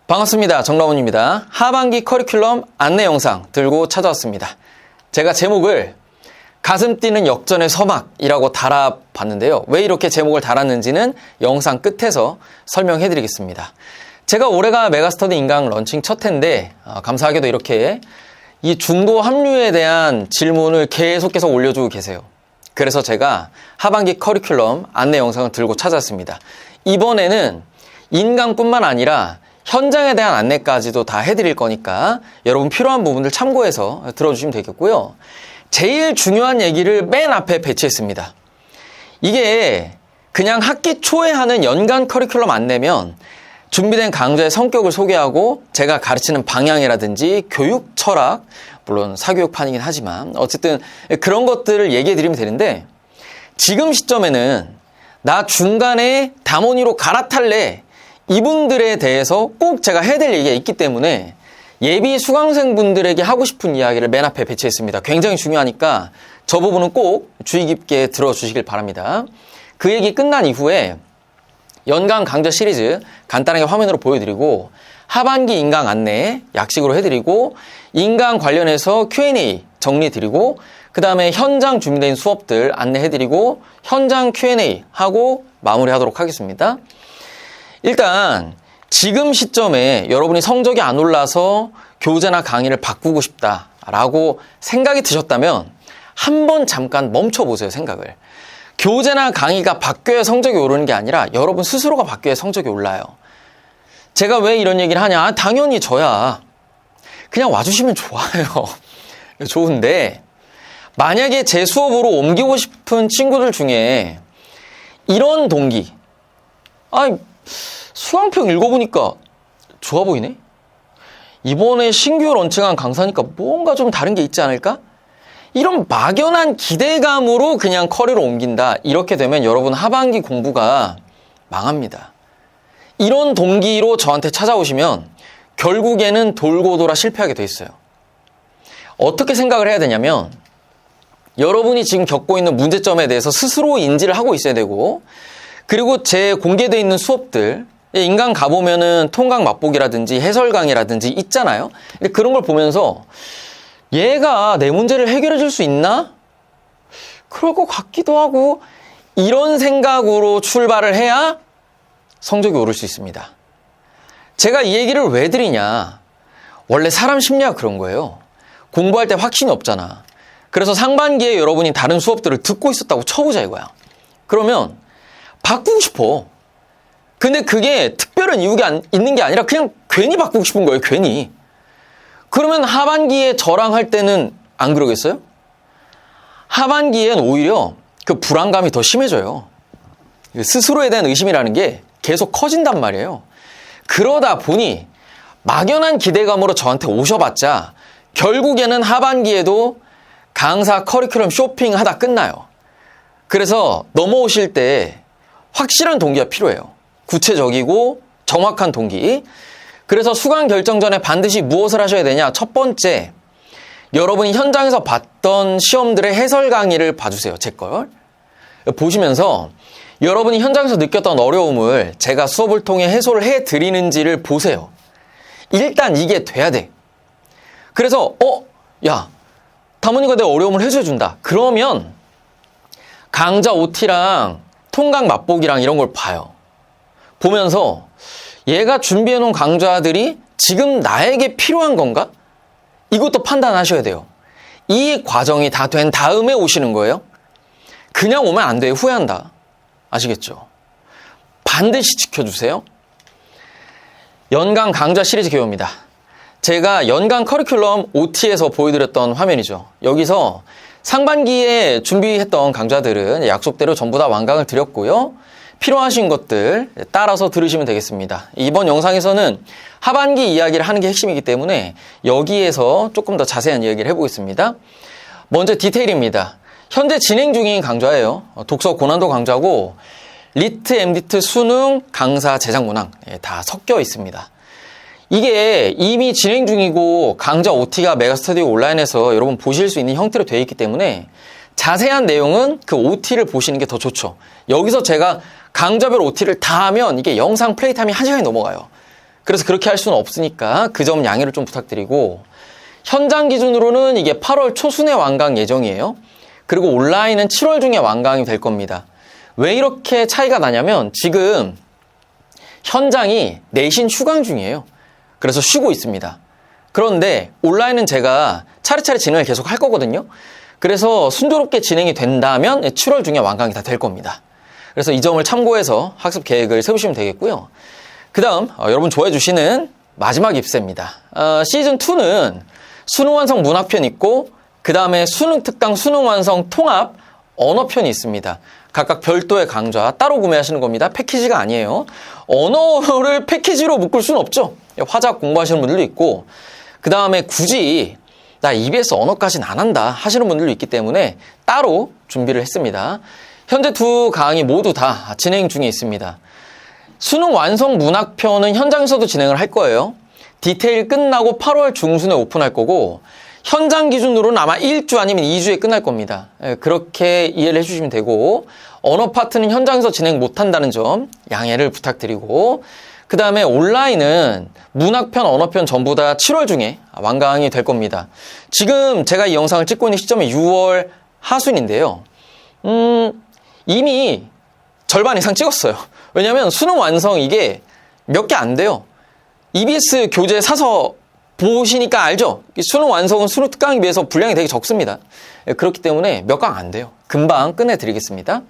반갑습니다. 정라원입니다. 하반기 커리큘럼 안내 영상 들고 찾아왔습니다. 제가 제목을 가슴 뛰는 역전의 서막이라고 달아봤는데요. 왜 이렇게 제목을 달았는지는 영상 끝에서 설명해드리겠습니다. 제가 올해가 메가스터디 인강 런칭 첫 해인데 감사하게도 이렇게 이 중도 합류에 대한 질문을 계속해서 올려주고 계세요. 그래서 제가 하반기 커리큘럼 안내 영상을 들고 찾아왔습니다. 이번에는 인강뿐만 아니라 현장에 대한 안내까지도 다 해드릴 거니까 여러분 필요한 부분들 참고해서 들어주시면 되겠고요. 제일 중요한 얘기를 맨 앞에 배치했습니다. 이게 그냥 학기 초에 하는 연간 커리큘럼 안내면 준비된 강좌의 성격을 소개하고 제가 가르치는 방향이라든지 교육 철학, 물론 사교육판이긴 하지만 어쨌든 그런 것들을 얘기해 드리면 되는데 지금 시점에는 나 중간에 담원이로 갈아탈래 이분들에 대해서 꼭 제가 해야 될 얘기가 있기 때문에 예비 수강생분들에게 하고 싶은 이야기를 맨 앞에 배치했습니다. 굉장히 중요하니까 저 부분은 꼭 주의 깊게 들어주시길 바랍니다. 그 얘기 끝난 이후에 연강 강좌 시리즈 간단하게 화면으로 보여드리고 하반기 인강 안내 약식으로 해드리고 인강 관련해서 Q&A 정리해드리고 그 다음에 현장 준비된 수업들 안내해드리고 현장 Q&A 하고 마무리하도록 하겠습니다. 일단 지금 시점에 여러분이 성적이 안 올라서 교재나 강의를 바꾸고 싶다라고 생각이 드셨다면 한번 잠깐 멈춰보세요, 생각을. 교재나 강의가 바뀌어야 성적이 오르는 게 아니라 여러분 스스로가 바뀌어야 성적이 올라요. 제가 왜 이런 얘기를 하냐? 당연히 저야. 그냥 와주시면 좋아요. 좋은데 만약에 제 수업으로 옮기고 싶은 친구들 중에 이런 동기, 수강평 읽어보니까 좋아 보이네? 이번에 신규 런칭한 강사니까 뭔가 좀 다른 게 있지 않을까? 이런 막연한 기대감으로 그냥 커리를 옮긴다. 이렇게 되면 여러분 하반기 공부가 망합니다. 이런 동기로 저한테 찾아오시면 결국에는 돌고 돌아 실패하게 돼 있어요. 어떻게 생각을 해야 되냐면 여러분이 지금 겪고 있는 문제점에 대해서 스스로 인지를 하고 있어야 되고 그리고 제 공개되어 있는 수업들 인강 가보면은 통강 맛보기라든지 해설 강의라든지 있잖아요. 근데 그런 걸 보면서 얘가 내 문제를 해결해 줄 수 있나? 그럴 것 같기도 하고 이런 생각으로 출발을 해야 성적이 오를 수 있습니다. 제가 이 얘기를 왜 드리냐? 원래 사람 심리가 그런 거예요. 공부할 때 확신이 없잖아. 그래서 상반기에 여러분이 다른 수업들을 듣고 있었다고 쳐보자 이거야. 그러면 바꾸고 싶어. 근데 그게 특별한 이유가 있는 게 아니라 그냥 괜히 바꾸고 싶은 거예요. 괜히. 그러면 하반기에 저랑 할 때는 안 그러겠어요? 하반기엔 오히려 그 불안감이 더 심해져요. 스스로에 대한 의심이라는 게 계속 커진단 말이에요. 그러다 보니 막연한 기대감으로 저한테 오셔봤자 결국에는 하반기에도 강사 커리큘럼 쇼핑하다 끝나요. 그래서 넘어오실 때 확실한 동기가 필요해요. 구체적이고 정확한 동기. 그래서 수강 결정 전에 반드시 무엇을 하셔야 되냐? 첫 번째, 여러분이 현장에서 봤던 시험들의 해설 강의를 봐주세요. 제 걸. 보시면서 여러분이 현장에서 느꼈던 어려움을 제가 수업을 통해 해소를 해드리는지를 보세요. 일단 이게 돼야 돼. 그래서 야, 담원이가 내 어려움을 해소해준다. 그러면 강좌 OT랑 통강 맛보기랑 이런 걸 봐요. 보면서 얘가 준비해놓은 강좌들이 지금 나에게 필요한 건가? 이것도 판단하셔야 돼요. 이 과정이 다 된 다음에 오시는 거예요. 그냥 오면 안 돼요. 후회한다. 아시겠죠? 반드시 지켜주세요. 연강 강좌 시리즈 개요입니다. 제가 연강 커리큘럼 OT에서 보여드렸던 화면이죠. 여기서 상반기에 준비했던 강좌들은 약속대로 전부 다 완강을 드렸고요. 필요하신 것들 따라서 들으시면 되겠습니다. 이번 영상에서는 하반기 이야기를 하는 게 핵심이기 때문에 여기에서 조금 더 자세한 이야기를 해보겠습니다. 먼저 디테일입니다. 현재 진행 중인 강좌예요. 독서 고난도 강좌고 리트, MDT, 수능, 강사, 제작 문항 다 섞여 있습니다. 이게 이미 진행 중이고 강좌 OT가 메가스터디 온라인에서 여러분 보실 수 있는 형태로 되어 있기 때문에 자세한 내용은 그 OT를 보시는 게 더 좋죠. 여기서 제가 강좌별 OT를 다 하면 이게 영상 플레이 타임이 1시간이 넘어가요. 그래서 그렇게 할 수는 없으니까 그 점 양해를 좀 부탁드리고, 현장 기준으로는 이게 8월 초순에 완강 예정이에요. 그리고 온라인은 7월 중에 완강이 될 겁니다. 왜 이렇게 차이가 나냐면 지금 현장이 내신 휴강 중이에요. 그래서 쉬고 있습니다. 그런데 온라인은 제가 차례차례 진행을 계속 할 거거든요. 그래서 순조롭게 진행이 된다면 7월 중에 완강이 다 될 겁니다. 그래서 이 점을 참고해서 학습 계획을 세우시면 되겠고요. 그 다음 여러분 좋아해 주시는 마지막 입세입니다. 시즌2는 수능 완성 문학편 있고, 그 다음에 수능 특강 수능 완성 통합 언어편이 있습니다. 각각 별도의 강좌 따로 구매하시는 겁니다. 패키지가 아니에요. 언어를 패키지로 묶을 수는 없죠. 화작 공부하시는 분들도 있고, 그 다음에 굳이 나 EBS 언어까지는 안 한다 하시는 분들도 있기 때문에 따로 준비를 했습니다. 현재 두 강의 모두 다 진행 중에 있습니다. 수능 완성 문학편은 현장에서도 진행을 할 거예요. 디테일 끝나고 8월 중순에 오픈할 거고, 현장 기준으로는 아마 1주 아니면 2주에 끝날 겁니다. 그렇게 이해를 해주시면 되고, 언어 파트는 현장에서 진행 못한다는 점 양해를 부탁드리고, 그 다음에 온라인은 문학편, 언어편 전부 다 7월 중에 완강이 될 겁니다. 지금 제가 이 영상을 찍고 있는 시점이 6월 하순인데요. 이미 절반 이상 찍었어요. 왜냐면 수능 완성 이게 몇 개 안 돼요. EBS 교재 사서 보시니까 알죠? 수능 완성은 수능 특강에 비해서 분량이 되게 적습니다. 그렇기 때문에 몇 강 안 돼요. 금방 끝내드리겠습니다.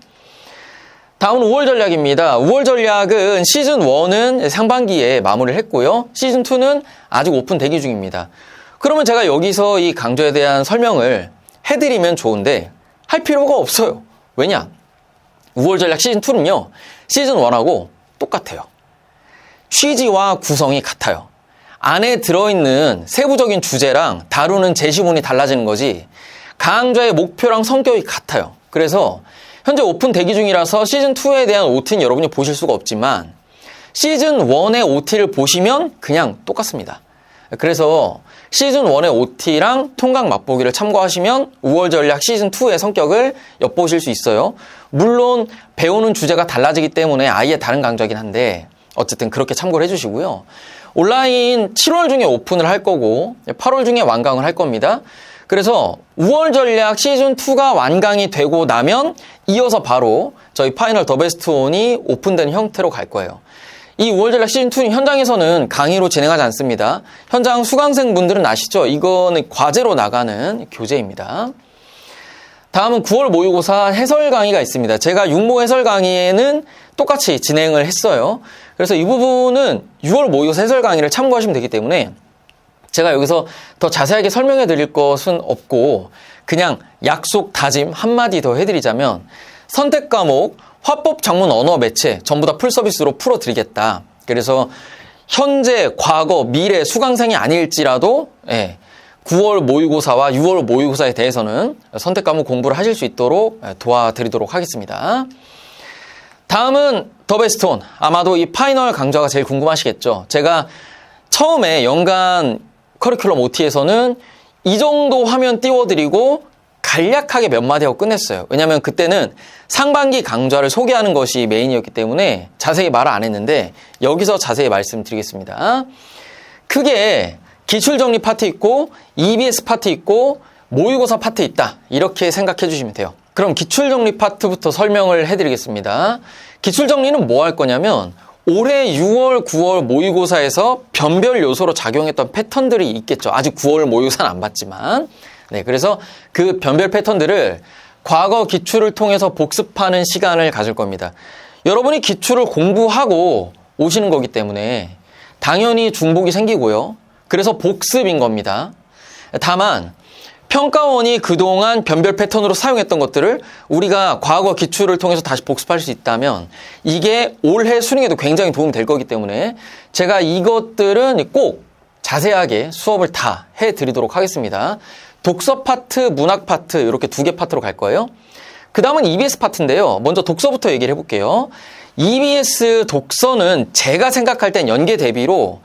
다음은 5월 전략입니다. 5월 전략은 시즌1은 상반기에 마무리를 했고요. 시즌2는 아직 오픈 대기 중입니다. 그러면 제가 여기서 이 강좌에 대한 설명을 해드리면 좋은데 할 필요가 없어요. 왜냐? 5월 전략 시즌2는요. 시즌1하고 똑같아요. 취지와 구성이 같아요. 안에 들어있는 세부적인 주제랑 다루는 제시문이 달라지는 거지 강좌의 목표랑 성격이 같아요. 그래서 현재 오픈 대기 중이라서 시즌2에 대한 OT는 여러분이 보실 수가 없지만 시즌1의 OT를 보시면 그냥 똑같습니다. 그래서 시즌1의 OT랑 통강 맛보기를 참고하시면 5월 전략 시즌2의 성격을 엿보실 수 있어요. 물론 배우는 주제가 달라지기 때문에 아예 다른 강좌이긴 한데 어쨌든 그렇게 참고를 해주시고요. 온라인 7월 중에 오픈을 할 거고 8월 중에 완강을 할 겁니다. 그래서 5월 전략 시즌2가 완강이 되고 나면 이어서 바로 저희 파이널 더 베스트 온이 오픈된 형태로 갈 거예요. 이 5월 전략 시즌2는 현장에서는 강의로 진행하지 않습니다. 현장 수강생분들은 아시죠? 이거는 과제로 나가는 교재입니다. 다음은 9월 모의고사 해설 강의가 있습니다. 제가 육모 해설 강의에는 똑같이 진행을 했어요. 그래서 이 부분은 6월 모의고사 해설 강의를 참고하시면 되기 때문에 제가 여기서 더 자세하게 설명해 드릴 것은 없고 그냥 약속, 다짐 한마디 더 해드리자면 선택 과목, 화법, 작문, 언어, 매체 전부 다 풀서비스로 풀어드리겠다. 그래서 현재, 과거, 미래 수강생이 아닐지라도 9월 모의고사와 6월 모의고사에 대해서는 선택 과목 공부를 하실 수 있도록 도와드리도록 하겠습니다. 다음은 더 베스트 온. 아마도 이 파이널 강좌가 제일 궁금하시겠죠. 제가 처음에 연간 커리큘럼 OT에서는 이 정도 화면 띄워드리고 간략하게 몇 마디 하고 끝냈어요. 왜냐하면 그때는 상반기 강좌를 소개하는 것이 메인이었기 때문에 자세히 말을 안 했는데 여기서 자세히 말씀드리겠습니다. 크게 기출정리 파트 있고 EBS 파트 있고 모의고사 파트 있다. 이렇게 생각해 주시면 돼요. 그럼 기출정리 파트부터 설명을 해드리겠습니다. 기출정리는 뭐 할 거냐면 올해 6월, 9월 모의고사에서 변별 요소로 작용했던 패턴들이 있겠죠. 아직 9월 모의고사는 안 봤지만. 네, 그래서 그 변별 패턴들을 과거 기출을 통해서 복습하는 시간을 가질 겁니다. 여러분이 기출을 공부하고 오시는 거기 때문에 당연히 중복이 생기고요. 그래서 복습인 겁니다. 다만 평가원이 그동안 변별 패턴으로 사용했던 것들을 우리가 과거 기출을 통해서 다시 복습할 수 있다면 이게 올해 수능에도 굉장히 도움이 될 거기 때문에 제가 이것들은 꼭 자세하게 수업을 다 해드리도록 하겠습니다. 독서 파트, 문학 파트 이렇게 두 개 파트로 갈 거예요. 그 다음은 EBS 파트인데요. 먼저 독서부터 얘기를 해볼게요. EBS 독서는 제가 생각할 땐 연계 대비로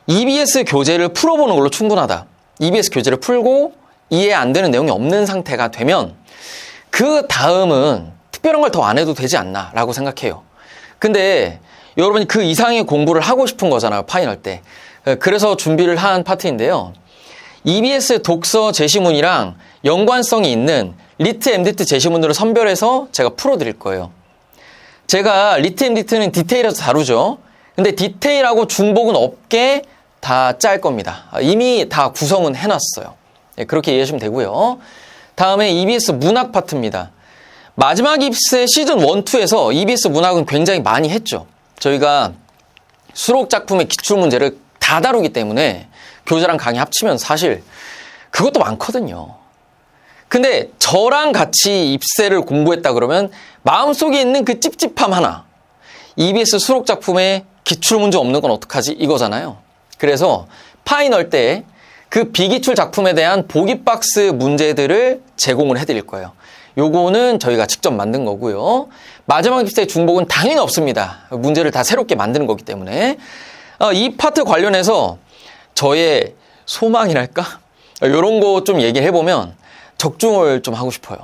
EBS 교재를 풀어보는 걸로 충분하다. EBS 교재를 풀고 이해 안 되는 내용이 없는 상태가 되면 그 다음은 특별한 걸 더 안 해도 되지 않나 라고 생각해요. 근데 여러분이 그 이상의 공부를 하고 싶은 거잖아요, 파이널 때. 그래서 준비를 한 파트인데요. EBS 독서 제시문이랑 연관성이 있는 리트 MDT 제시문으로 선별해서 제가 풀어드릴 거예요. 제가 리트 MDT는 디테일에서 다루죠. 근데 디테일하고 중복은 없게 다 짤 겁니다. 이미 다 구성은 해놨어요. 그렇게 이해하시면 되고요. 다음에 EBS 문학 파트입니다. 마지막 입세 시즌 1, 2에서 EBS 문학은 굉장히 많이 했죠. 저희가 수록 작품의 기출문제를 다 다루기 때문에 교재랑 강의 합치면 사실 그것도 많거든요. 근데 저랑 같이 입세를 공부했다 그러면 마음속에 있는 그 찝찝함 하나, EBS 수록 작품에 기출문제 없는 건 어떡하지? 이거잖아요. 그래서 파이널 때 그 비기출 작품에 대한 보기 박스 문제들을 제공을 해드릴 거예요. 요거는 저희가 직접 만든 거고요. 마지막 입세 중복은 당연히 없습니다. 문제를 다 새롭게 만드는 거기 때문에. 이 파트 관련해서 저의 소망이랄까? 이런 거 좀 얘기를 해보면 적중을 좀 하고 싶어요.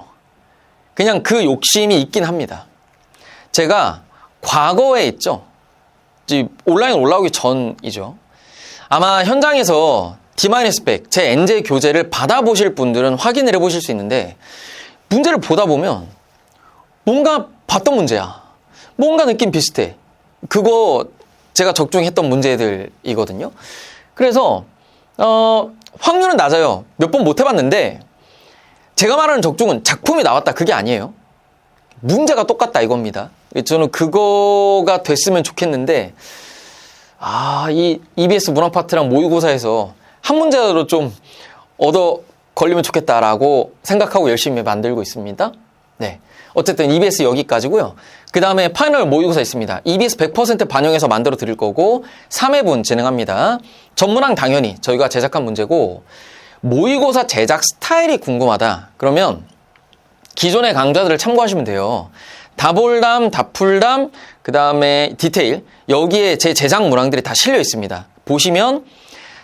그냥 그 욕심이 있긴 합니다. 제가 과거에 있죠. 온라인 올라오기 전이죠. 아마 현장에서 D-100, 제 엔제 교재를 받아보실 분들은 확인을 해보실 수 있는데 문제를 보다 보면 뭔가 봤던 문제야. 뭔가 느낌 비슷해. 그거 제가 적중했던 문제들이거든요. 그래서 확률은 낮아요. 몇 번 못 해봤는데 제가 말하는 적중은 작품이 나왔다 그게 아니에요. 문제가 똑같다 이겁니다. 저는 그거가 됐으면 좋겠는데 이 EBS 문학 파트랑 모의고사에서 한 문제라도 좀 얻어 걸리면 좋겠다라고 생각하고 열심히 만들고 있습니다. 네, 어쨌든 EBS 여기까지고요. 그 다음에 파이널 모의고사 있습니다. EBS 100% 반영해서 만들어 드릴 거고 3회분 진행합니다. 전문항 당연히 저희가 제작한 문제고 모의고사 제작 스타일이 궁금하다. 그러면 기존의 강좌들을 참고하시면 돼요. 다볼담, 다풀담, 그 다음에 디테일 여기에 제 제작 문항들이 다 실려 있습니다. 보시면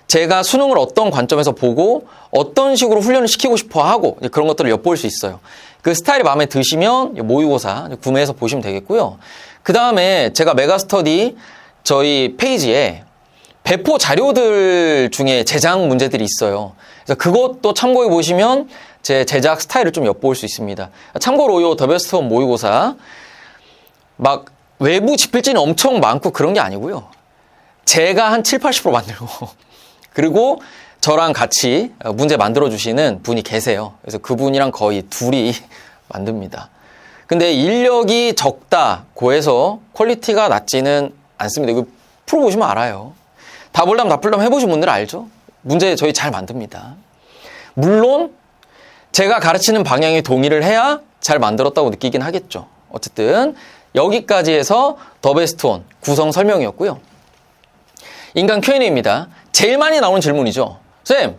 제가 수능을 어떤 관점에서 보고 어떤 식으로 훈련을 시키고 싶어 하고 그런 것들을 엿볼 수 있어요. 그 스타일이 마음에 드시면 모의고사 구매해서 보시면 되겠고요. 그 다음에 제가 메가스터디 저희 페이지에 배포 자료들 중에 제작 문제들이 있어요. 그래서 그것도 참고해 보시면 제 제작 스타일을 좀 엿볼 수 있습니다. 참고로 요 더베스트원 모의고사 막 외부 집필진이 엄청 많고 그런 게 아니고요. 제가 한 7, 80% 만들고 그리고 저랑 같이 문제 만들어주시는 분이 계세요. 그래서 그분이랑 거의 둘이 만듭니다. 근데 인력이 적다고 해서 퀄리티가 낮지는 않습니다. 이거 풀어보시면 알아요. 다볼담, 다풀담 해보신 분들은 알죠? 문제 저희 잘 만듭니다. 물론 제가 가르치는 방향에 동의를 해야 잘 만들었다고 느끼긴 하겠죠. 어쨌든 여기까지 해서 더베스트원 구성 설명이었고요. 인간 Q&A입니다. 제일 많이 나오는 질문이죠. 쌤,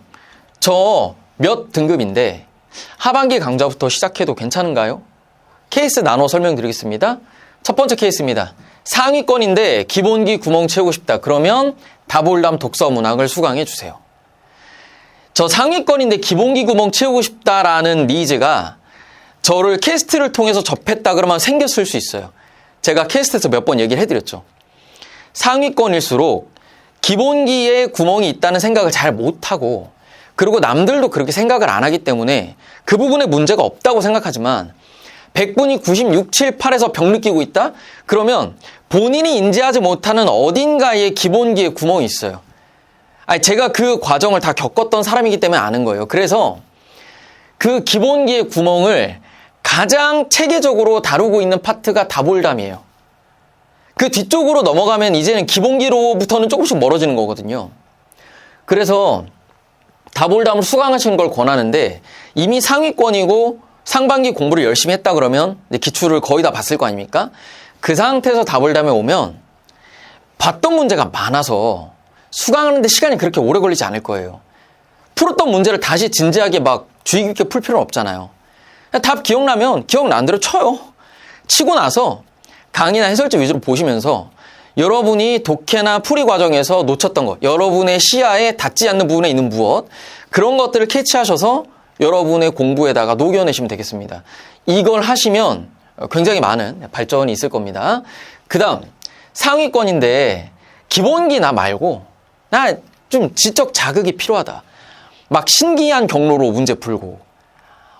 저 몇 등급인데 하반기 강좌부터 시작해도 괜찮은가요? 케이스 나눠 설명드리겠습니다. 첫 번째 케이스입니다. 상위권인데 기본기 구멍 채우고 싶다. 그러면 다볼담 독서 문학을 수강해 주세요. 저 상위권인데 기본기 구멍 채우고 싶다라는 니즈가 저를 캐스트를 통해서 접했다 그러면 생겼을 수 있어요. 제가 캐스트에서 몇 번 얘기를 해드렸죠. 상위권일수록 기본기에 구멍이 있다는 생각을 잘 못하고 그리고 남들도 그렇게 생각을 안 하기 때문에 그 부분에 문제가 없다고 생각하지만 100분이 96, 7, 8에서 병 느끼고 있다? 그러면 본인이 인지하지 못하는 어딘가에 기본기에 구멍이 있어요. 제가 그 과정을 다 겪었던 사람이기 때문에 아는 거예요. 그래서 그 기본기의 구멍을 가장 체계적으로 다루고 있는 파트가 다볼담이에요. 그 뒤쪽으로 넘어가면 이제는 기본기로부터는 조금씩 멀어지는 거거든요. 그래서 다볼담을 수강하시는 걸 권하는데 이미 상위권이고 상반기 공부를 열심히 했다 그러면 기출을 거의 다 봤을 거 아닙니까? 그 상태에서 다볼담에 오면 봤던 문제가 많아서 수강하는데 시간이 그렇게 오래 걸리지 않을 거예요. 풀었던 문제를 다시 진지하게 막 주의 깊게 풀 필요는 없잖아요. 답 기억나면 기억난 대로 쳐요. 치고 나서 강의나 해설지 위주로 보시면서 여러분이 독해나 풀이 과정에서 놓쳤던 것, 여러분의 시야에 닿지 않는 부분에 있는 무엇, 그런 것들을 캐치하셔서 여러분의 공부에다가 녹여내시면 되겠습니다. 이걸 하시면 굉장히 많은 발전이 있을 겁니다. 그 다음 상위권인데 기본기 나 말고 나 좀 지적 자극이 필요하다. 막 신기한 경로로 문제 풀고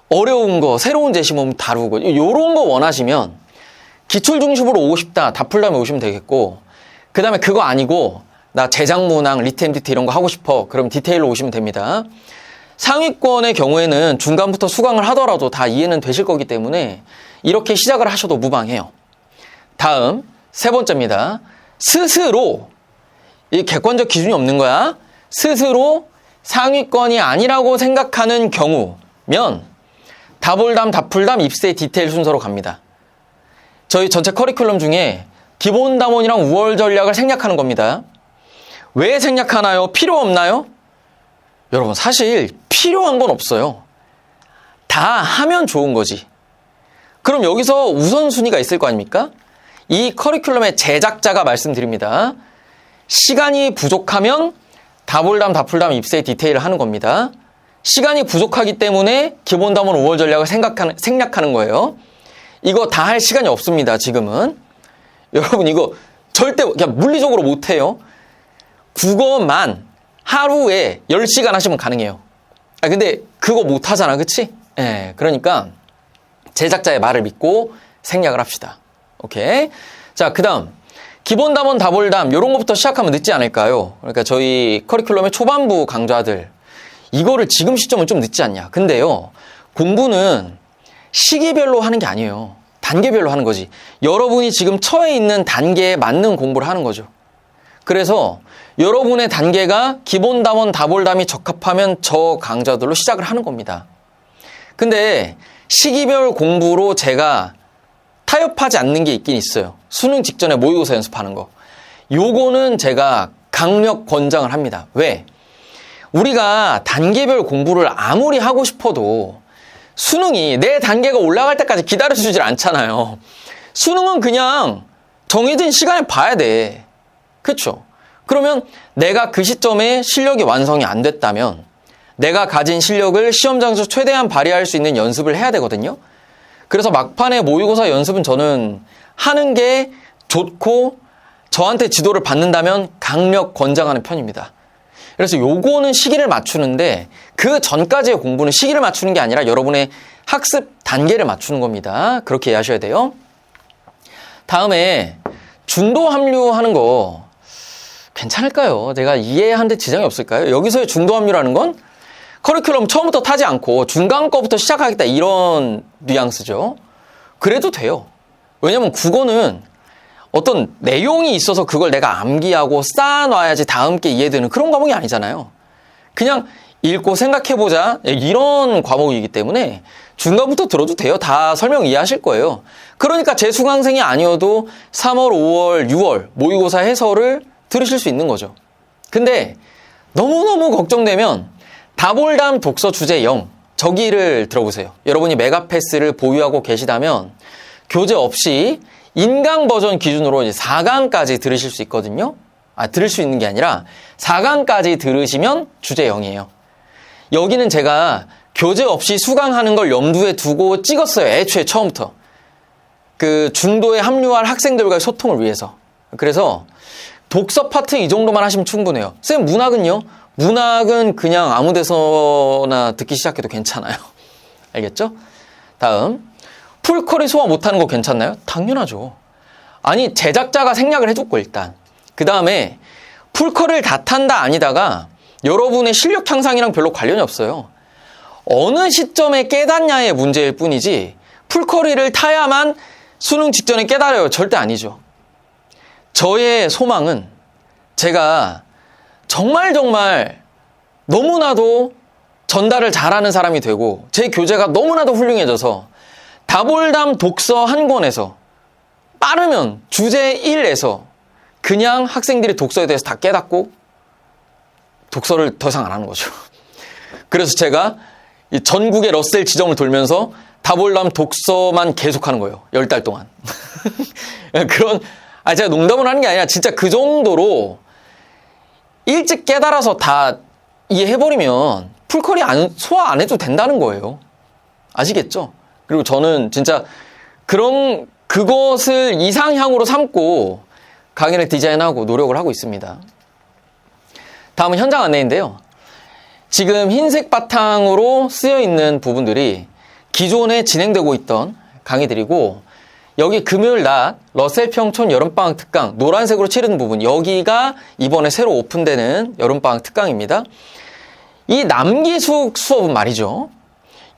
어려운 거 새로운 제시문 다루고 이런 거 원하시면 기출 중심으로 오고 싶다. 다 풀다음에 오시면 되겠고 그 다음에 그거 아니고 나 제작문항, 리템 이런 거 하고 싶어. 그럼 디테일로 오시면 됩니다. 상위권의 경우에는 중간부터 수강을 하더라도 다 이해는 되실 거기 때문에 이렇게 시작을 하셔도 무방해요. 다음 세 번째입니다. 스스로 이 객관적 기준이 없는 거야. 스스로 상위권이 아니라고 생각하는 경우면 다볼담, 다풀담, 입세 디테일 순서로 갑니다. 저희 전체 커리큘럼 중에 기본 담원이랑 우월 전략을 생략하는 겁니다. 왜 생략하나요? 필요 없나요? 여러분 사실 필요한 건 없어요. 다 하면 좋은 거지. 그럼 여기서 우선순위가 있을 거 아닙니까? 이 커리큘럼의 제작자가 말씀드립니다. 시간이 부족하면 다볼담, 다풀담, 입세 디테일을 하는 겁니다. 시간이 부족하기 때문에 기본 담원 5월 전략을 생략하는 거예요. 이거 다 할 시간이 없습니다, 지금은. 여러분 이거 절대 그냥 물리적으로 못해요. 국어만 하루에 10시간 하시면 가능해요. 근데 그거 못하잖아, 그치? 예, 그러니까 제작자의 말을 믿고 생략을 합시다. 오케이? 자, 그 다음 기본 담원, 다볼담 이런 것부터 시작하면 늦지 않을까요? 그러니까 저희 커리큘럼의 초반부 강좌들 이거를 지금 시점은 좀 늦지 않냐. 근데요, 공부는 시기별로 하는 게 아니에요. 단계별로 하는 거지. 여러분이 지금 처해 있는 단계에 맞는 공부를 하는 거죠. 그래서 여러분의 단계가 기본 담원, 다볼담이 적합하면 저 강좌들로 시작을 하는 겁니다. 근데 시기별 공부로 제가 타협하지 않는 게 있긴 있어요. 수능 직전에 모의고사 연습하는 거. 요거는 제가 강력 권장을 합니다. 왜? 우리가 단계별 공부를 아무리 하고 싶어도 수능이 내 단계가 올라갈 때까지 기다려주질 않잖아요. 수능은 그냥 정해진 시간에 봐야 돼. 그렇죠? 그러면 내가 그 시점에 실력이 완성이 안 됐다면 내가 가진 실력을 시험장에서 최대한 발휘할 수 있는 연습을 해야 되거든요. 그래서 막판에 모의고사 연습은 저는 하는 게 좋고 저한테 지도를 받는다면 강력 권장하는 편입니다. 그래서 요거는 시기를 맞추는데 그 전까지의 공부는 시기를 맞추는 게 아니라 여러분의 학습 단계를 맞추는 겁니다. 그렇게 이해하셔야 돼요. 다음에 중도 합류하는 거 괜찮을까요? 내가 이해하는데 지장이 없을까요? 여기서의 중도 합류라는 건 커리큘럼 처음부터 타지 않고 중간 거부터 시작하겠다 이런 뉘앙스죠. 그래도 돼요. 왜냐면 국어는 어떤 내용이 있어서 그걸 내가 암기하고 쌓아놔야지 다음 게 이해되는 그런 과목이 아니잖아요. 그냥 읽고 생각해보자 이런 과목이기 때문에 중간부터 들어도 돼요. 다 설명 이해하실 거예요. 그러니까 재수강생이 아니어도 3월, 5월, 6월 모의고사 해설을 들으실 수 있는 거죠. 근데 너무너무 걱정되면 다볼담 독서 주제 0 저기를 들어보세요. 여러분이 메가패스를 보유하고 계시다면 교재 없이 인강 버전 기준으로 이제 4강까지 들으실 수 있거든요. 들을 수 있는 게 아니라 4강까지 들으시면 주제 0이에요. 여기는 제가 교재 없이 수강하는 걸 염두에 두고 찍었어요. 애초에 처음부터. 그 중도에 합류할 학생들과의 소통을 위해서. 그래서 독서 파트 이 정도만 하시면 충분해요. 쌤, 문학은요? 문학은 그냥 아무 데서나 듣기 시작해도 괜찮아요. 알겠죠? 다음. 풀컬이 소화 못하는 거 괜찮나요? 당연하죠. 아니, 제작자가 생략을 해줬고, 일단. 그 다음에 풀컬을 다 탄다 아니다가 여러분의 실력 향상이랑 별로 관련이 없어요. 어느 시점에 깨닫냐의 문제일 뿐이지 풀컬이를 타야만 수능 직전에 깨달아요. 절대 아니죠. 저의 소망은 제가 정말 너무나도 전달을 잘하는 사람이 되고 제 교재가 너무나도 훌륭해져서 다볼담 독서 한 권에서 빠르면 주제 1에서 그냥 학생들이 독서에 대해서 다 깨닫고 독서를 더 이상 안 하는 거죠. 그래서 제가 이 전국의 러셀 지점을 돌면서 다볼담 독서만 계속하는 거예요. 10달 동안. 제가 농담을 하는 게 아니라 진짜 그 정도로 일찍 깨달아서 다 이해해버리면 풀컬이 소화 안 해도 된다는 거예요. 아시겠죠? 그리고 저는 진짜 그것을 이상향으로 삼고 강의를 디자인하고 노력을 하고 있습니다. 다음은 현장 안내인데요. 지금 흰색 바탕으로 쓰여 있는 부분들이 기존에 진행되고 있던 강의들이고, 여기 금요일 낮 러셀 평촌 여름방학 특강 노란색으로 칠해둔 부분, 여기가 이번에 새로 오픈되는 여름방학 특강입니다. 이 남기숙 수업은 말이죠,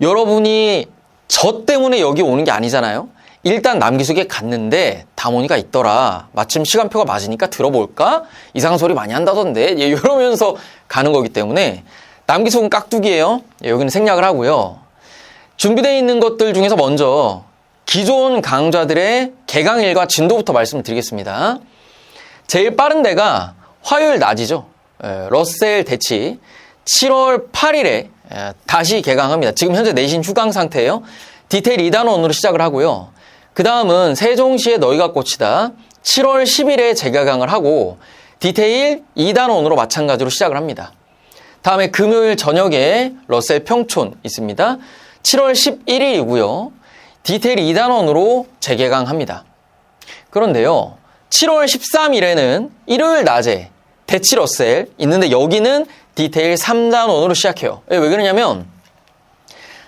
여러분이 저 때문에 여기 오는 게 아니잖아요. 일단 남기숙에 갔는데 담원이가 있더라, 마침 시간표가 맞으니까 들어볼까? 이상한 소리 많이 한다던데, 이러면서 가는 거기 때문에 남기숙은 깍두기예요. 여기는 생략을 하고요. 준비되어 있는 것들 중에서 먼저 기존 강좌들의 개강일과 진도부터 말씀을 드리겠습니다. 제일 빠른 데가 화요일 낮이죠. 러셀 대치 7월 8일에 다시 개강합니다. 지금 현재 내신 휴강 상태예요. 디테일 2단원으로 시작을 하고요. 그 다음은 세종시의 너희가 꽃이다 7월 10일에 재개강을 하고 디테일 2단원으로 마찬가지로 시작을 합니다. 다음에 금요일 저녁에 러셀 평촌 있습니다. 7월 11일이고요. 디테일 2단원으로 재개강합니다. 그런데요, 7월 13일에는 일요일 낮에 대치 러셀 있는데 여기는 디테일 3단원으로 시작해요. 왜 그러냐면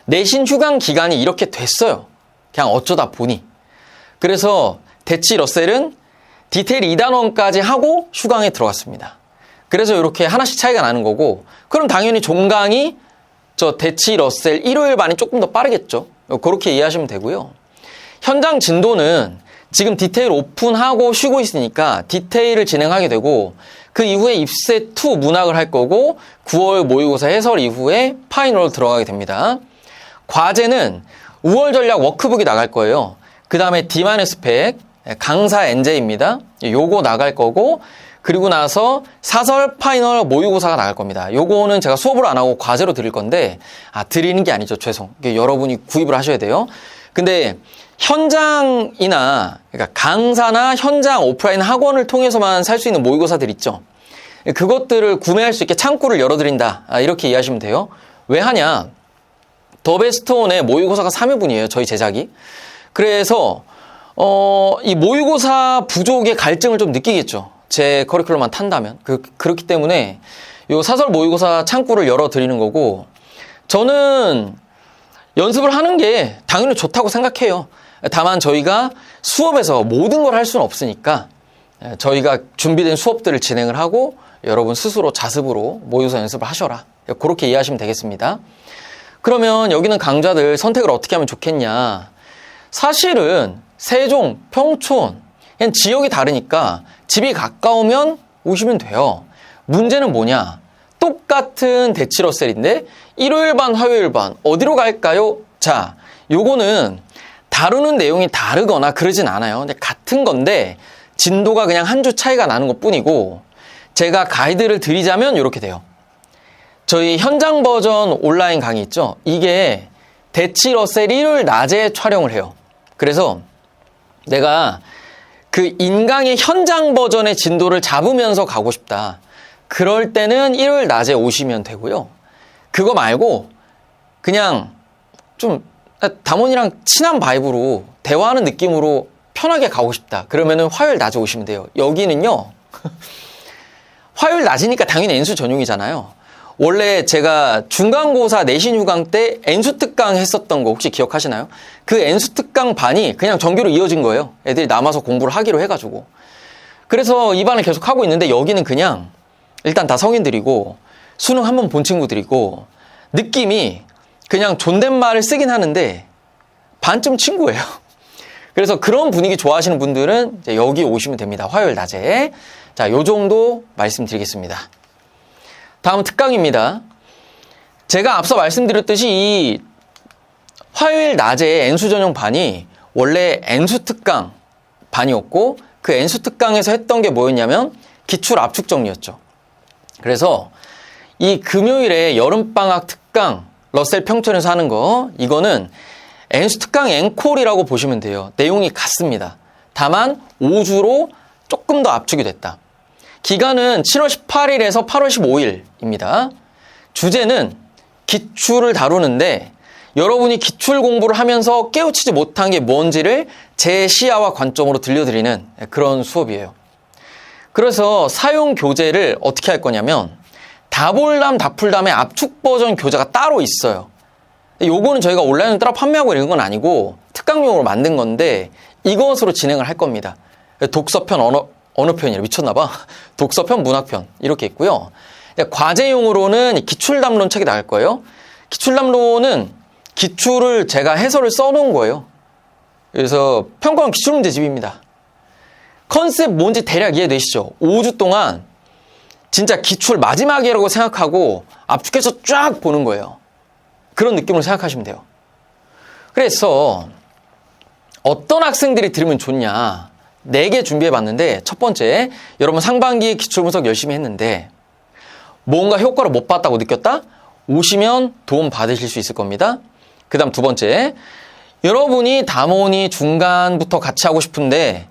내신 휴강 기간이 이렇게 됐어요. 그냥 어쩌다 보니. 그래서 대치 러셀은 디테일 2단원까지 하고 휴강에 들어갔습니다. 그래서 이렇게 하나씩 차이가 나는 거고, 그럼 당연히 종강이 저 대치 러셀 일요일 반이 조금 더 빠르겠죠. 그렇게 이해하시면 되고요. 현장 진도는 지금 디테일 오픈하고 쉬고 있으니까 디테일을 진행하게 되고, 그 이후에 입세 2 문학을 할 거고 9월 모의고사 해설 이후에 파이널로 들어가게 됩니다. 과제는 우월 전략 워크북이 나갈 거예요. 그 다음에 D-100 강사 NJ입니다. 요거 나갈 거고, 그리고 나서 사설 파이널 모의고사가 나갈 겁니다. 요거는 제가 수업을 안 하고 과제로 드릴 건데, 드리는 게 아니죠. 죄송. 여러분이 구입을 하셔야 돼요. 근데 현장이나, 그러니까 강사나 현장 오프라인 학원을 통해서만 살 수 있는 모의고사들 있죠. 그것들을 구매할 수 있게 창구를 열어드린다. 이렇게 이해하시면 돼요. 왜 하냐? 더베스트온의 모의고사가 3회분이에요. 저희 제작이. 그래서 이 모의고사 부족의 갈증을 좀 느끼겠죠. 제 커리큘럼만 탄다면. 그렇기 때문에 요 사설 모의고사 창구를 열어드리는 거고, 저는 연습을 하는 게 당연히 좋다고 생각해요. 다만 저희가 수업에서 모든 걸 할 수는 없으니까 저희가 준비된 수업들을 진행을 하고 여러분 스스로 자습으로 모의고사 연습을 하셔라. 그렇게 이해하시면 되겠습니다. 그러면 여기는 강좌들 선택을 어떻게 하면 좋겠냐. 사실은 세종, 평촌, 그냥 지역이 다르니까 집이 가까우면 오시면 돼요. 문제는 뭐냐? 똑같은 대치러셀인데 일요일 반, 화요일 반 어디로 갈까요? 자, 요거는 다루는 내용이 다르거나 그러진 않아요. 근데 같은 건데 진도가 그냥 한 주 차이가 나는 것뿐이고, 제가 가이드를 드리자면 이렇게 돼요. 저희 현장 버전 온라인 강의 있죠? 이게 대치러셀 일요일 낮에 촬영을 해요. 그래서 내가 그 인강의 현장 버전의 진도를 잡으면서 가고 싶다. 그럴 때는 일요일 낮에 오시면 되고요. 그거 말고 그냥 좀 담원이랑 친한 바이브로 대화하는 느낌으로 편하게 가고 싶다. 그러면은 화요일 낮에 오시면 돼요. 여기는요. 화요일 낮이니까 당연히 N수 전용이잖아요. 원래 제가 중간고사 내신 휴강 때 N수 특강 했었던 거 혹시 기억하시나요? 그 N수 특강 반이 그냥 정규로 이어진 거예요. 애들이 남아서 공부를 하기로 해가지고. 그래서 이 반을 계속 하고 있는데 여기는 그냥 일단 다 성인들이고 수능 한 번 본 친구들이고 느낌이 그냥 존댓말을 쓰긴 하는데 반쯤 친구예요. 그래서 그런 분위기 좋아하시는 분들은 이제 여기 오시면 됩니다. 화요일 낮에. 자, 요 정도 말씀드리겠습니다. 다음은 특강입니다. 제가 앞서 말씀드렸듯이 이 화요일 낮에 N수 전용 반이 원래 N수 특강 반이었고, 그 N수 특강에서 했던 게 뭐였냐면 기출 압축 정리였죠. 그래서 이 금요일에 여름방학 특강 러셀 평촌에서 하는 거, 이거는 N수 특강 앵콜이라고 보시면 돼요. 내용이 같습니다. 다만 5주로 조금 더 압축이 됐다. 기간은 7월 18일에서 8월 15일입니다. 주제는 기출을 다루는데 여러분이 기출 공부를 하면서 깨우치지 못한 게 뭔지를 제 시야와 관점으로 들려드리는 그런 수업이에요. 그래서 사용 교재를 어떻게 할 거냐면 다볼담, 다풀담의 압축 버전 교재가 따로 있어요. 요거는 저희가 온라인으로 따로 판매하고 이런 건 아니고 특강용으로 만든 건데 이것으로 진행을 할 겁니다. 독서편, 언어 편이라 미쳤나봐. 독서편, 문학편 이렇게 있고요. 과제용으로는 기출담론 책이 나갈 거예요. 기출담론은 기출을 제가 해설을 써놓은 거예요. 그래서 평가원 기출문제집입니다. 컨셉 뭔지 대략 이해되시죠? 5주 동안 진짜 기출 마지막이라고 생각하고 압축해서 쫙 보는 거예요. 그런 느낌으로 생각하시면 돼요. 그래서 어떤 학생들이 들으면 좋냐 4개 준비해봤는데 첫 번째, 여러분 상반기에 기출분석 열심히 했는데 뭔가 효과를 못 봤다고 느꼈다? 오시면 도움 받으실 수 있을 겁니다. 그 다음 두 번째, 여러분이 담원이 중간부터 같이 하고 싶은데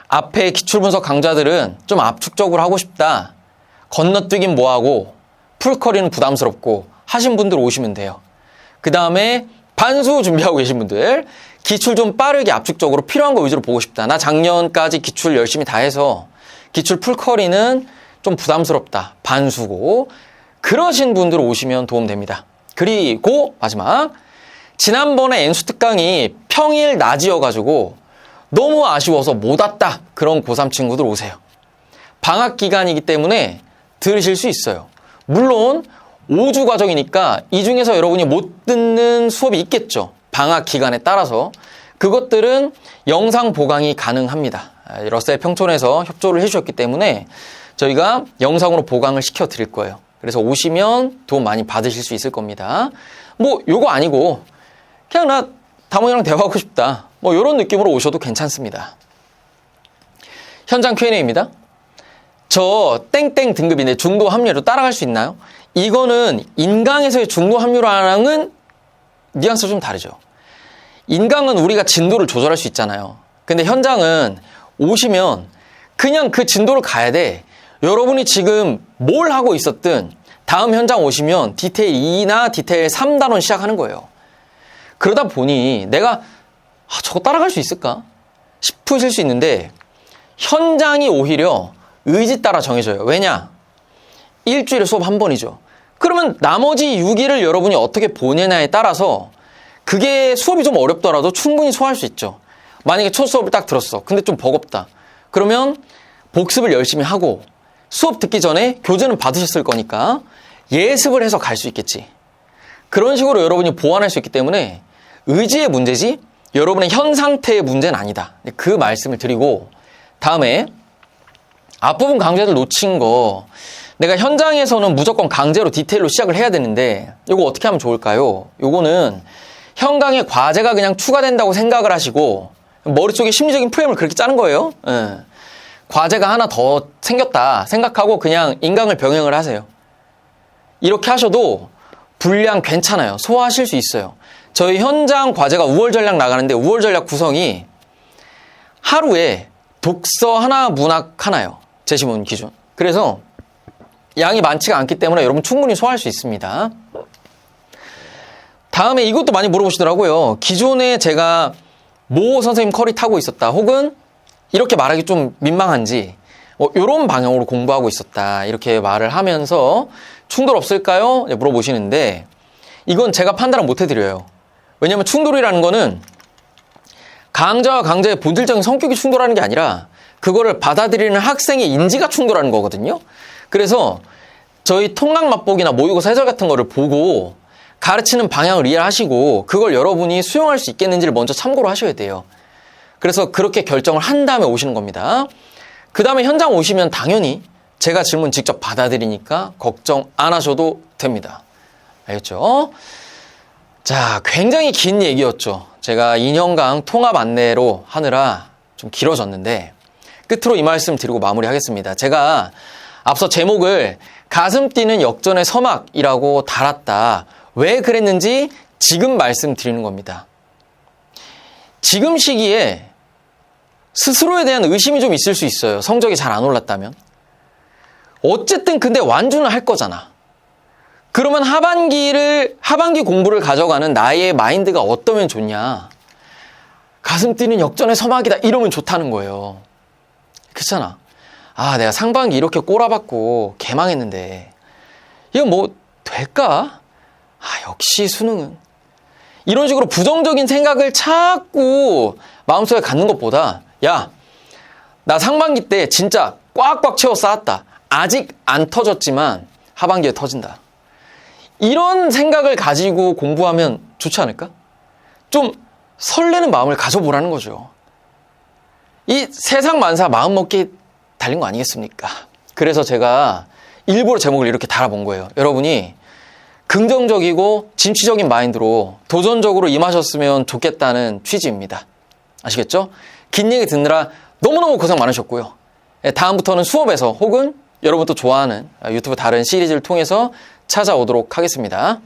앞에 기출분석 강좌들은 좀 압축적으로 하고 싶다. 건너뛰긴 뭐하고 풀커리는 부담스럽고 하신 분들 오시면 돼요. 그 다음에 반수 준비하고 계신 분들, 기출 좀 빠르게 압축적으로 필요한 거 위주로 보고 싶다. 나 작년까지 기출 열심히 다 해서 기출 풀커리는 좀 부담스럽다. 반수고. 그러신 분들 오시면 도움됩니다. 그리고 마지막, 지난번에 N수 특강이 평일 낮이어가지고 너무 아쉬워서 못 왔다. 그런 고3 친구들 오세요. 방학 기간이기 때문에 들으실 수 있어요. 물론 5주 과정이니까 이 중에서 여러분이 못 듣는 수업이 있겠죠. 방학 기간에 따라서. 그것들은 영상 보강이 가능합니다. 러셀 평촌에서 협조를 해주셨기 때문에 저희가 영상으로 보강을 시켜드릴 거예요. 그래서 오시면 도움 많이 받으실 수 있을 겁니다. 뭐 요거 아니고 그냥 나 담원이랑 대화하고 싶다. 뭐 이런 느낌으로 오셔도 괜찮습니다. 현장 Q&A입니다. 저 땡땡 등급인데 중도 합류로 따라갈 수 있나요? 이거는 인강에서의 중도 합류랑은 뉘앙스가 좀 다르죠. 인강은 우리가 진도를 조절할 수 있잖아요. 근데 현장은 오시면 그냥 그 진도를 가야 돼. 여러분이 지금 뭘 하고 있었든 다음 현장 오시면 디테일 2나 디테일 3 단원 시작하는 거예요. 그러다 보니 내가 저거 따라갈 수 있을까? 싶으실 수 있는데 현장이 오히려 의지 따라 정해져요. 왜냐? 일주일에 수업 한 번이죠. 그러면 나머지 6일을 여러분이 어떻게 보내냐에 따라서 그게 수업이 좀 어렵더라도 충분히 소화할 수 있죠. 만약에 첫 수업을 딱 들었어. 근데 좀 버겁다. 그러면 복습을 열심히 하고 수업 듣기 전에 교재는 받으셨을 거니까 예습을 해서 갈 수 있겠지. 그런 식으로 여러분이 보완할 수 있기 때문에 의지의 문제지 여러분의 현 상태의 문제는 아니다. 그 말씀을 드리고 다음에 앞부분 강좌들 놓친 거 내가 현장에서는 무조건 강제로 디테일로 시작을 해야 되는데 이거 어떻게 하면 좋을까요? 이거는 현강에 과제가 그냥 추가된다고 생각을 하시고 머릿속에 심리적인 프레임을 그렇게 짜는 거예요. 예. 과제가 하나 더 생겼다 생각하고 그냥 인강을 병행을 하세요. 이렇게 하셔도 분량 괜찮아요. 소화하실 수 있어요. 저희 현장 과제가 우월 전략 나가는데 우월 전략 구성이 하루에 독서 하나, 문학 하나요. 제시문 기준. 그래서 양이 많지가 않기 때문에 여러분 충분히 소화할 수 있습니다. 다음에 이것도 많이 물어보시더라고요. 기존에 제가 모 선생님 커리 타고 있었다. 혹은 이렇게 말하기 좀 민망한지 이런 방향으로 공부하고 있었다. 이렇게 말을 하면서 충돌 없을까요? 물어보시는데 이건 제가 판단을 못 해드려요. 왜냐하면 충돌이라는 거는 강좌와 강좌의 본질적인 성격이 충돌하는 게 아니라 그거를 받아들이는 학생의 인지가 충돌하는 거거든요. 그래서 저희 통학 맛보기나 모의고사 해설 같은 거를 보고 가르치는 방향을 이해하시고 그걸 여러분이 수용할 수 있겠는지를 먼저 참고로 하셔야 돼요. 그래서 그렇게 결정을 한 다음에 오시는 겁니다. 그 다음에 현장 오시면 당연히 제가 질문 직접 받아드리니까 걱정 안 하셔도 됩니다. 알겠죠? 자, 굉장히 긴 얘기였죠. 제가 2년간 통합 안내로 하느라 좀 길어졌는데 끝으로 이 말씀 드리고 마무리하겠습니다. 제가 앞서 제목을 가슴 뛰는 역전의 서막이라고 달았다. 왜 그랬는지 지금 말씀드리는 겁니다. 지금 시기에 스스로에 대한 의심이 좀 있을 수 있어요. 성적이 잘 안 올랐다면. 어쨌든 근데 완주는 할 거잖아. 그러면 하반기 공부를 가져가는 나의 마인드가 어떠면 좋냐. 가슴 뛰는 역전의 서막이다. 이러면 좋다는 거예요. 그렇잖아. 아, 내가 상반기 이렇게 꼬라박고 개망했는데 이거 뭐 될까? 아, 역시 수능은. 이런 식으로 부정적인 생각을 자꾸 마음속에 갖는 것보다 야, 나 상반기 때 진짜 꽉꽉 채워 쌓았다. 아직 안 터졌지만 하반기에 터진다. 이런 생각을 가지고 공부하면 좋지 않을까? 좀 설레는 마음을 가져보라는 거죠. 이 세상 만사 마음먹기 달린 거 아니겠습니까? 그래서 제가 일부러 제목을 이렇게 달아본 거예요. 여러분이 긍정적이고 진취적인 마인드로 도전적으로 임하셨으면 좋겠다는 취지입니다. 아시겠죠? 긴 얘기 듣느라 너무너무 고생 많으셨고요. 다음부터는 수업에서 혹은 여러분 또 좋아하는 유튜브 다른 시리즈를 통해서 찾아오도록 하겠습니다.